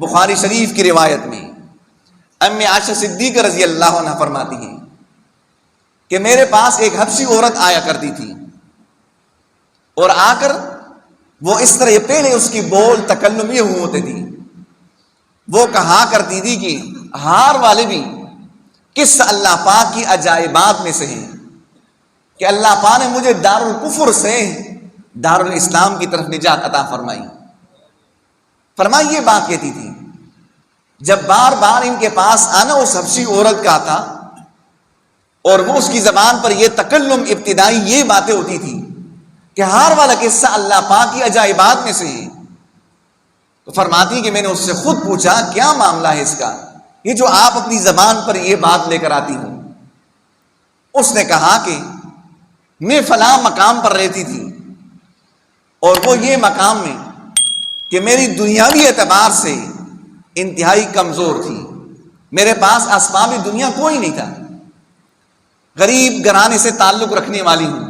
بخاری شریف کی روایت میں ام عائشہ صدیقہ رضی اللہ عنہ فرماتی ہیں کہ میرے پاس ایک حبشی عورت آیا کرتی تھی، اور آ کر وہ اس طرح پہلے اس کی بول تکلم یہ ہوتے تھی، وہ کہا کرتی تھی کہ ہار والے بھی کس اللہ پاک کی عجائبات میں سے ہیں کہ اللہ پاک نے مجھے دار الکفر سے دار الاسلام کی طرف نجات عطا فرمائی۔ فرمائی یہ بات کہتی تھی، جب بار بار ان کے پاس آنا اس حبشی عورت کا تھا اور وہ اس کی زبان پر یہ تکلم ابتدائی یہ باتیں ہوتی تھی کہ ہار والا قصہ اللہ پاک کی عجائبات میں سے ہے، تو فرماتی کہ میں نے اس سے خود پوچھا کیا معاملہ ہے اس کا، یہ جو آپ اپنی زبان پر یہ بات لے کر آتی ہوں۔ اس نے کہا کہ میں فلاں مقام پر رہتی تھی، اور وہ یہ مقام میں کہ میری دنیاوی اعتبار سے انتہائی کمزور تھی، میرے پاس اسباب دنیا کوئی نہیں تھا، غریب گھرانے سے تعلق رکھنے والی ہوں۔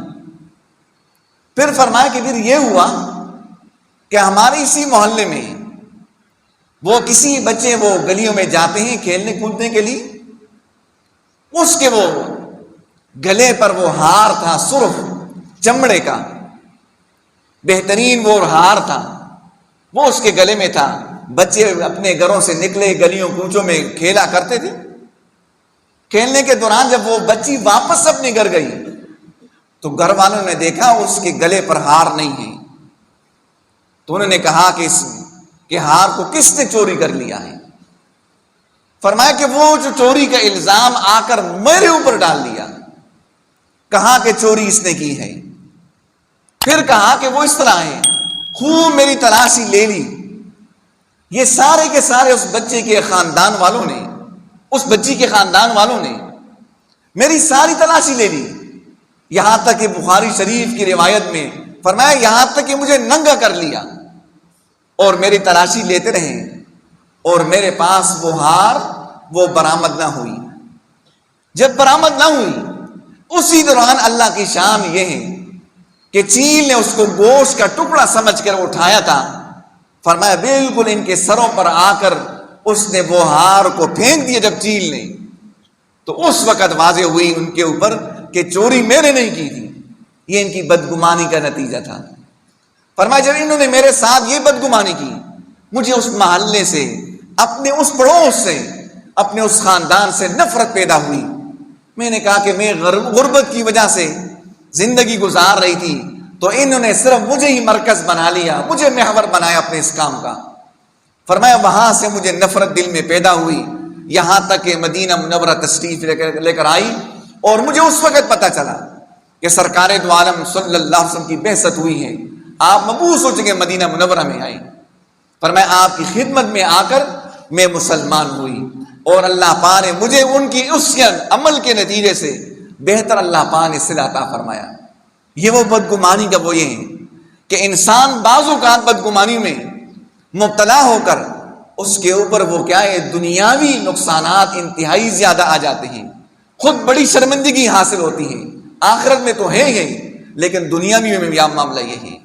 پھر فرمایا کہ پھر یہ ہوا کہ ہمارے اسی محلے میں وہ کسی بچے وہ گلیوں میں جاتے ہیں کھیلنے کودنے کے لیے، اس کے وہ گلے پر وہ ہار تھا سرخ چمڑے کا، بہترین وہ ہار تھا، وہ اس کے گلے میں تھا۔ بچے اپنے گھروں سے نکلے گلیوں کوچوں میں کھیلا کرتے تھے، کھیلنے کے دوران جب وہ بچی واپس اپنے گھر گئی تو گھر والوں نے دیکھا اس کے گلے پر ہار نہیں ہے، تو انہوں نے کہا کہ ہار کو کس نے چوری کر لیا ہے؟ فرمایا کہ وہ جو چوری کا الزام آ کر میرے اوپر ڈال دیا، کہا کہ چوری اس نے کی ہے، پھر کہا کہ وہ اس طرح ہے، خوب میری تلاشی لے لی، یہ سارے کے سارے اس بچے کے خاندان والوں نے، اس بچی کے خاندان والوں نے میری ساری تلاشی لے لی، یہاں تک کہ بخاری شریف کی روایت میں فرمایا یہاں تک کہ مجھے ننگا کر لیا اور میری تلاشی لیتے رہے، اور میرے پاس وہ ہار وہ برآمد نہ ہوئی۔ جب برآمد نہ ہوئی اسی دوران اللہ کی شان یہ ہے کہ چیل نے اس کو گوشت کا ٹکڑا سمجھ کر اٹھایا تھا، فرمایا بالکل ان کے سروں پر آ کر اس نے وہ ہار کو پھینک دیا جب چیل نے، تو اس وقت واضح ہوئی ان کے اوپر کہ چوری میں نے نہیں کی تھی، یہ ان کی بدگمانی کا نتیجہ تھا۔ فرمایا جب انہوں نے میرے ساتھ یہ بدگمانی کی، مجھے اس محلے سے، اپنے اس پڑوس سے، اپنے اس خاندان سے نفرت پیدا ہوئی۔ میں نے کہا کہ میں غربت کی وجہ سے زندگی گزار رہی تھی، تو انہوں نے صرف مجھے ہی مرکز بنا لیا، مجھے محور بنایا اپنے اس کام کا۔ فرمایا وہاں سے مجھے نفرت دل میں پیدا ہوئی، یہاں تک کہ مدینہ منورہ تشریف لے کر آئی، اور مجھے اس وقت پتا چلا کہ سرکار دو عالم صلی اللہ علیہ وسلم کی بعثت ہوئی ہے، آپ مبعوث ہو چکے مدینہ منورہ میں آئے۔ فرمایا آپ کی خدمت میں آ کر میں مسلمان ہوئی، اور اللہ پاک نے مجھے ان کی اس عمل کے نتیجے سے بہتر اللہ پاک نے صلہ عطا فرمایا۔ یہ وہ بدگمانی کا وہ یہ ہے کہ انسان بعض اوقات بدگمانی میں مبتلا ہو کر اس کے اوپر وہ کیا ہے دنیاوی نقصانات انتہائی زیادہ آ جاتے ہیں، خود بڑی شرمندگی حاصل ہوتی ہے، آخرت میں تو ہے ہی لیکن دنیاوی میں معاملہ یہ ہے۔